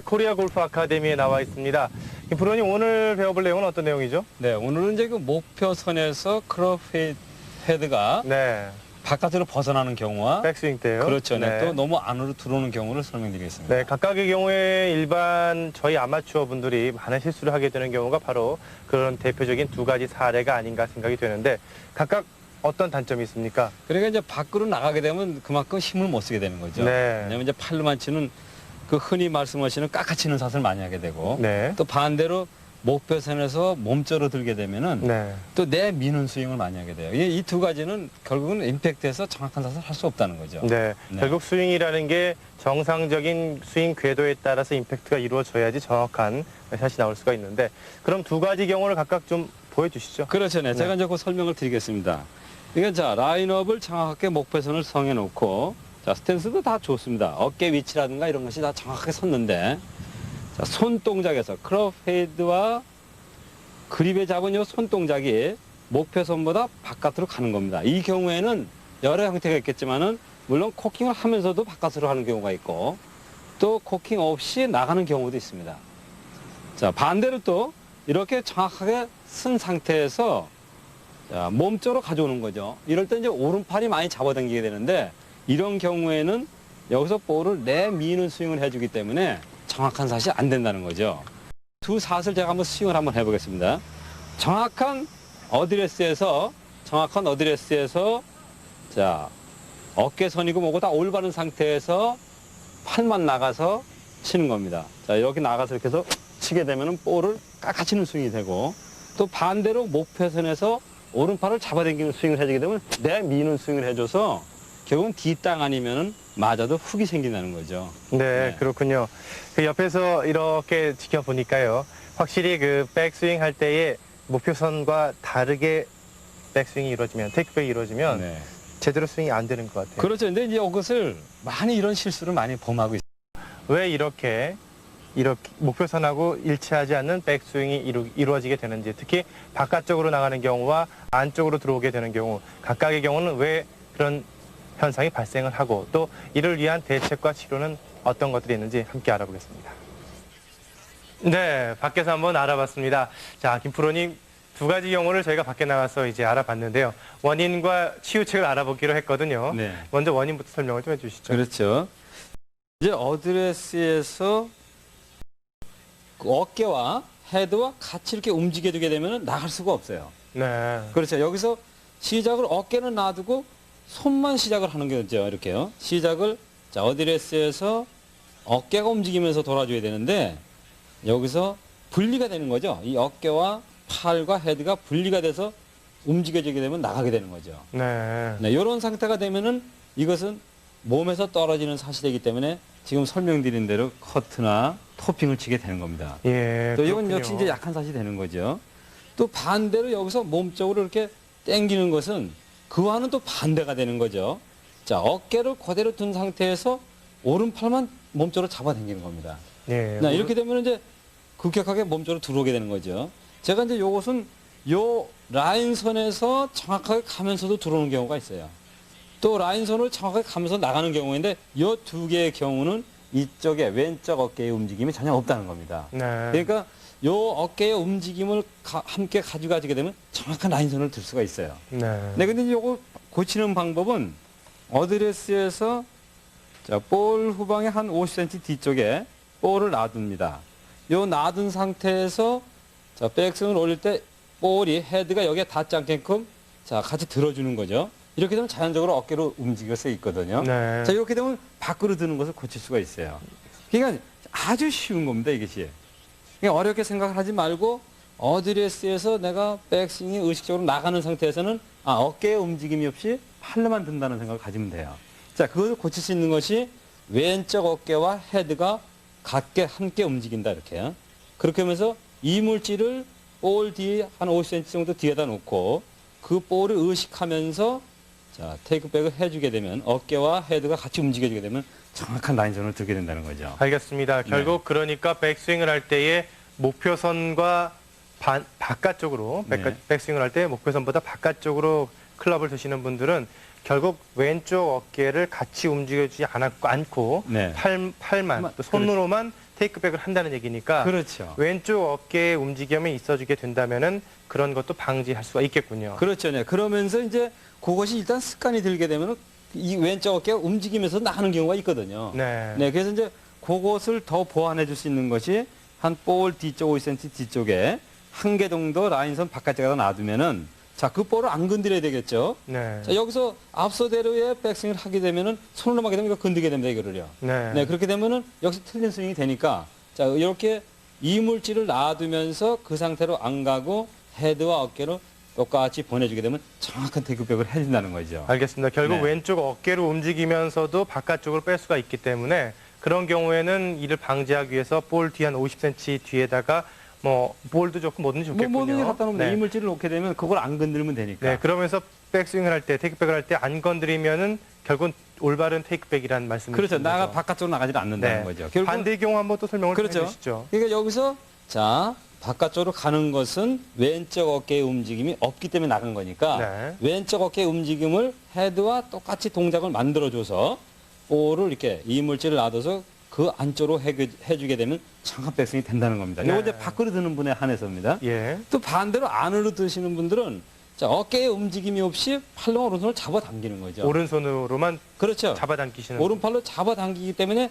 코리아 골프 아카데미에 나와 있습니다. 프로님 오늘 배워볼 내용은 어떤 내용이죠? 네, 오늘은 이제 그 목표선에서 클럽 헤드가 네, 바깥으로 벗어나는 경우와 백스윙 때요. 그렇죠. 네. 네. 또 너무 안으로 들어오는 경우를 설명드리겠습니다. 네, 각각의 경우에 일반 저희 아마추어 분들이 많은 실수를 하게 되는 경우가 바로 그런 대표적인 두 가지 사례가 아닌가 생각이 되는데 각각 어떤 단점이 있습니까? 그러니까 이제 밖으로 나가게 되면 그만큼 힘을 못 쓰게 되는 거죠. 네. 왜냐면 이제 팔로만 치는 그 흔히 말씀하시는 깎아치는 샷을 많이 하게 되고 네. 또 반대로 목표선에서 몸쪽으로 들게 되면은 네. 또 내미는 스윙을 많이 하게 돼요. 이 두 가지는 결국은 임팩트에서 정확한 샷을 할 수 없다는 거죠. 네. 네. 결국 스윙이라는 게 정상적인 스윙 궤도에 따라서 임팩트가 이루어져야지 정확한 샷이 나올 수가 있는데 그럼 두 가지 경우를 각각 좀 보여주시죠. 그렇죠. 네. 제가 이제 그 설명을 드리겠습니다. 이게 자, 라인업을 정확하게 목표선을 정해놓고 자, 스탠스도 다 좋습니다. 어깨 위치라든가 이런 것이 다 정확하게 섰는데 자, 손동작에서 클럽 헤드와 그립에 잡은 이 손동작이 목표선보다 바깥으로 가는 겁니다. 이 경우에는 여러 형태가 있겠지만은 물론 코킹을 하면서도 바깥으로 가는 경우가 있고 또 코킹 없이 나가는 경우도 있습니다. 자, 반대로 또 이렇게 정확하게 쓴 상태에서 자, 몸쪽으로 가져오는 거죠. 이럴 때 이제 오른팔이 많이 잡아당기게 되는데 이런 경우에는 여기서 볼을 내미는 스윙을 해주기 때문에 정확한 샷이 안 된다는 거죠. 두 샷을 제가 한번 스윙을 한번 해보겠습니다. 정확한 어드레스에서 자, 어깨선이고 뭐고 다 올바른 상태에서 팔만 나가서 치는 겁니다. 자, 여기 나가서 이렇게 해서 치게 되면은 볼을 깎아치는 스윙이 되고 또 반대로 목표선에서 오른팔을 잡아당기는 스윙을 해주게 되면 내미는 스윙을 해줘서 결국은 뒷땅 아니면은 맞아도 훅이 생긴다는 거죠. 네, 네. 그렇군요. 그 옆에서 이렇게 지켜보니까요. 확실히 그 백스윙 할 때의 목표선과 다르게 백스윙이 이루어지면, 테이크백이 이루어지면 네. 제대로 스윙이 안 되는 것 같아요. 그렇죠. 근데 이제 이것을 많이 이런 실수를 많이 범하고 있어요. 왜 이렇게 목표선하고 일치하지 않는 백스윙이 이루어지게 되는지, 특히 바깥쪽으로 나가는 경우와 안쪽으로 들어오게 되는 경우, 각각의 경우는 왜 그런 현상이 발생을 하고 또 이를 위한 대책과 치료는 어떤 것들이 있는지 함께 알아보겠습니다. 네, 밖에서 한번 알아봤습니다. 자, 김프로님 두 가지 경우를 저희가 밖에 나가서 이제 알아봤는데요. 원인과 치유책을 알아보기로 했거든요. 네. 먼저 원인부터 설명을 좀 해주시죠. 그렇죠. 이제 어드레스에서 그 어깨와 헤드와 같이 이렇게 움직여두게 되면 나갈 수가 없어요. 네. 그렇죠. 여기서 시작을 어깨는 놔두고 손만 시작을 하는 거죠. 이렇게요. 시작을 자, 어드레스에서 어깨가 움직이면서 돌아줘야 되는데 여기서 분리가 되는 거죠. 이 어깨와 팔과 헤드가 분리가 돼서 움직여지게 되면 나가게 되는 거죠. 네. 네, 이런 상태가 되면은 이것은 몸에서 떨어지는 사실이기 때문에 지금 설명드린 대로 커트나 토핑을 치게 되는 겁니다. 예. 또 이건 그렇군요. 역시 이제 약한 샷이 되는 거죠. 또 반대로 여기서 몸쪽으로 이렇게 당기는 것은 그와는 또 반대가 되는 거죠. 자, 어깨를 그대로 둔 상태에서 오른팔만 몸쪽으로 잡아당기는 겁니다. 예. 네, 이렇게 되면 이제 급격하게 몸쪽으로 들어오게 되는 거죠. 제가 이제 요것은 요 라인선에서 정확하게 가면서도 들어오는 경우가 있어요. 또 라인선을 정확하게 가면서 나가는 경우인데 요 두 개의 경우는 이쪽에 왼쪽 어깨의 움직임이 전혀 없다는 겁니다. 네. 그러니까 요 어깨의 움직임을 함께 가져가게 되면 정확한 라인선을 들 수가 있어요. 네. 네, 근데 요거 고치는 방법은 어드레스에서 자, 볼 후방의 한 50cm 뒤쪽에 볼을 놔둡니다. 요 놔둔 상태에서 자, 백스윙을 올릴 때 볼이 헤드가 여기에 닿지 않게끔 자, 같이 들어주는 거죠. 이렇게 되면 자연적으로 어깨로 움직일 수 있거든요. 네. 자, 이렇게 되면 밖으로 드는 것을 고칠 수가 있어요. 그러니까 아주 쉬운 겁니다, 이것이. 그러니까 어렵게 생각을 하지 말고 어드레스에서 내가 백스윙이 의식적으로 나가는 상태에서는 어깨의 움직임이 없이 팔로만 든다는 생각을 가지면 돼요. 자, 그것을 고칠 수 있는 것이 왼쪽 어깨와 헤드가 같게 함께 움직인다, 이렇게요. 그렇게 하면서 이물질을 볼 뒤에 한 50cm 정도 뒤에다 놓고 그 볼을 의식하면서 자, 테이크백을 해주게 되면 어깨와 헤드가 같이 움직여주게 되면 정확한 라인선을 들게 된다는 거죠. 알겠습니다. 결국 그러니까 백스윙을 할 때에 목표선과 바깥쪽으로 네. 백스윙을 할 때 목표선보다 바깥쪽으로 클럽을 드시는 분들은 결국 왼쪽 어깨를 같이 움직여주지 않고 네. 팔만 또 손으로만 테이크백을 한다는 얘기니까 그렇죠. 왼쪽 어깨에 움직임이 있어주게 된다면은 그런 것도 방지할 수가 있겠군요. 그렇죠. 네. 그러면서 이제 그것이 일단 습관이 들게 되면 이 왼쪽 어깨가 움직이면서 나가는 경우가 있거든요. 네. 네. 그래서 이제 그것을 더 보완해 줄 수 있는 것이 한 볼 뒤쪽 5cm 뒤쪽에 한 개 정도 라인선 바깥쪽에다 놔두면은 자, 그 볼을 안 건드려야 되겠죠. 네. 자, 여기서 앞서대로의 백스윙을 하게 되면은 손으로 하게 되면 이거 건드게 됩니다, 이거를요. 네. 네, 그렇게 되면은 역시 틀린 스윙이 되니까 자, 이렇게 이물질을 놔두면서 그 상태로 안 가고 헤드와 어깨로 똑같이 보내주게 되면 정확한 테이크백을 해준다는 거죠. 알겠습니다. 결국 네. 왼쪽 어깨로 움직이면서도 바깥쪽으로 뺄 수가 있기 때문에 그런 경우에는 이를 방지하기 위해서 볼 뒤 한 50cm 뒤에다가 뭐 볼도 좋고 뭐든지 좋겠군요. 뭐든지 갖다 놓으면 네. 이물질을 놓게 되면 그걸 안 건들면 되니까. 네, 그러면서 백스윙을 할 때, 테이크백을 할 때 안 건드리면은 결국은 올바른 테이크백이라는 말씀이시죠. 그렇죠. 나가 바깥쪽으로 나가지 않는다는 네. 거죠. 결국 반대의 경우 한번 또 설명을 좀 그렇죠. 해주시죠. 그러니까 여기서 자 바깥쪽으로 가는 것은 왼쪽 어깨의 움직임이 없기 때문에 나간 거니까 네. 왼쪽 어깨의 움직임을 헤드와 똑같이 동작을 만들어줘서 볼을 이렇게 이물질을 놔둬서 그 안쪽으로 해주게 되면 정확한 백스윙이 된다는 겁니다. 네. 이거 이제 밖으로 드는 분에 한해서입니다. 예. 또 반대로 안으로 드시는 분들은 자 어깨의 움직임이 없이 팔로 오른손을 잡아당기는 거죠. 오른손으로만 그렇죠. 잡아당기시는. 오른팔로 잡아당기기 때문에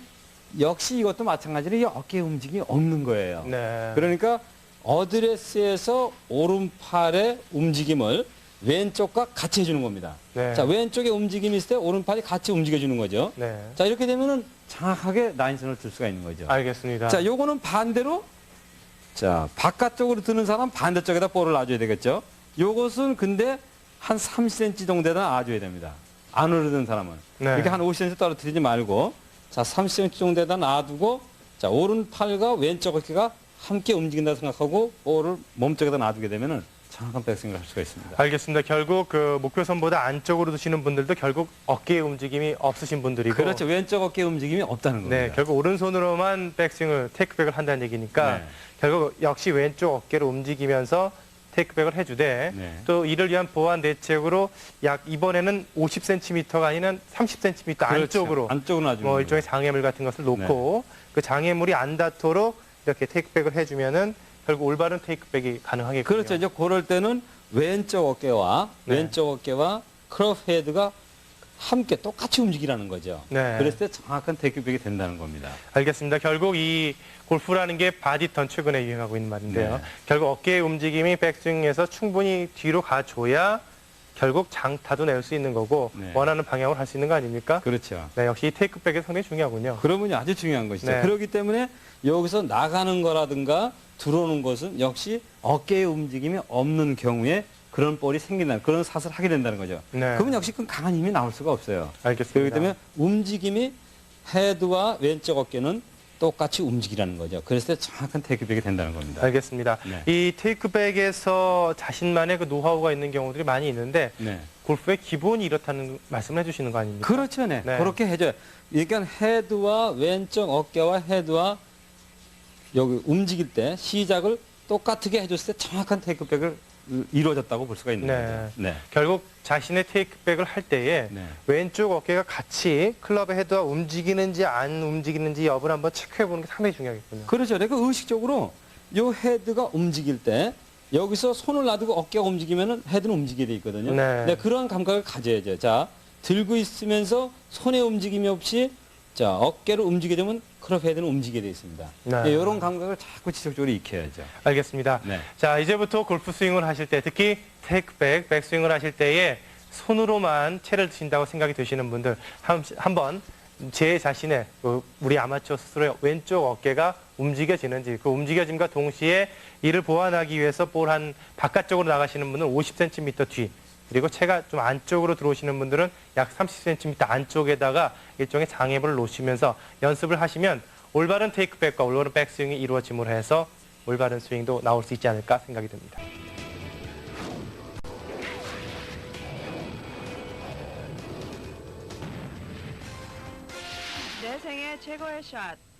역시 이것도 마찬가지로 이 어깨의 움직임이 없는 거예요. 네. 그러니까 어드레스에서 오른팔의 움직임을 왼쪽과 같이 해주는 겁니다. 네. 자 왼쪽에 움직임이 있을 때 오른팔이 같이 움직여주는 거죠. 네. 자 이렇게 되면은 정확하게 라인선을 들 수가 있는 거죠. 알겠습니다. 자 요거는 반대로 자 바깥쪽으로 드는 사람 반대쪽에다 볼을 놔줘야 되겠죠. 요것은 근데 한 30cm 정도에다 놔줘야 됩니다. 안으로 드는 사람은 네. 이렇게 한 50cm 떨어뜨리지 말고 자 30cm 정도에다 놔두고 자 오른팔과 왼쪽 어깨가 함께 움직인다 생각하고 볼을 몸쪽에다 놔두게 되면은 정확한 백스윙을 할 수가 있습니다. 알겠습니다. 결국 그 목표선보다 안쪽으로 두시는 분들도 결국 어깨의 움직임이 없으신 분들이고. 그렇죠. 왼쪽 어깨 움직임이 없다는 겁니다. 네, 결국 오른손으로만 백스윙을 테이크백을 한다는 얘기니까 네. 결국 역시 왼쪽 어깨로 움직이면서 테이크백을 해주되 네. 또 이를 위한 보완 대책으로 약 이번에는 50cm가 아니라 30cm 그렇죠. 안쪽으로 안쪽으로 놔주는 뭐 일종의 거예요. 장애물 같은 것을 놓고 그 장애물이 안 닿도록 이렇게 테이크백을 해주면은 결국 올바른 테이크백이 가능하겠군요. 그렇죠. 이제 그럴 때는 왼쪽 어깨와 네. 왼쪽 어깨와 크롭 헤드가 함께 똑같이 움직이라는 거죠. 네. 그랬을 때 정확한 테이크백이 된다는 겁니다. 알겠습니다. 결국 이 골프라는 게 바디턴 최근에 유행하고 있는 말인데요. 네. 결국 어깨의 움직임이 백스윙에서 충분히 뒤로 가줘야 결국 장타도 낼 수 있는 거고 네. 원하는 방향으로 할 수 있는 거 아닙니까? 그렇죠. 네, 역시 이 테이크백이 상당히 중요하군요. 그런 분이 아주 중요한 것이죠. 네. 그렇기 때문에 여기서 나가는 거라든가 들어오는 것은 역시 어깨의 움직임이 없는 경우에 그런 볼이 생긴다는 그런 샷을 하게 된다는 거죠. 네. 그러면 역시 그 강한 힘이 나올 수가 없어요. 알겠습니다. 그렇기 때문에 움직임이 헤드와 왼쪽 어깨는 똑같이 움직이라는 거죠. 그랬을 때 정확한 테이크백이 된다는 겁니다. 알겠습니다. 네. 이 테이크백에서 자신만의 그 노하우가 있는 경우들이 많이 있는데 네. 골프의 기본이 이렇다는 말씀을 해주시는 거 아닙니까? 그렇죠, 네. 네. 그렇게 해줘요. 그러니까 헤드와 왼쪽 어깨와 헤드와 여기 움직일 때 시작을 똑같게 해줬을 때 정확한 테이크백을 이루어졌다고 볼 수가 있는 네. 거죠. 네. 결국 자신의 테이크백을 할 때에 네. 왼쪽 어깨가 같이 클럽의 헤드와 움직이는지 안 움직이는지 여부를 한번 체크해 보는 게 상당히 중요하겠군요. 그렇죠. 그러니까 의식적으로 요 헤드가 움직일 때 여기서 손을 놔두고 어깨가 움직이면은 헤드는 움직이게 돼 있거든요. 네. 그런 감각을 가져야죠. 자, 들고 있으면서 손의 움직임이 없이 자, 어깨를 움직이게 되면 클럽 헤드는 움직이게 돼 있습니다. 네. 이런 감각을 자꾸 지속적으로 익혀야죠. 알겠습니다. 네. 자, 이제부터 골프 스윙을 하실 때, 특히 테이크백, 백스윙을 하실 때에 손으로만 채를 드신다고 생각이 드시는 분들 한번 제 자신의 우리 아마추어 스스로의 왼쪽 어깨가 움직여지는지 그 움직여짐과 동시에 이를 보완하기 위해서 볼 한 바깥쪽으로 나가시는 분은 50cm 뒤 그리고 채가 좀 안쪽으로 들어오시는 분들은 약 30cm 안쪽에다가 일종의 장애물을 놓으시면서 연습을 하시면 올바른 테이크백과 올바른 백스윙이 이루어짐으로 해서 올바른 스윙도 나올 수 있지 않을까 생각이 듭니다. 내 생애 최고의 샷.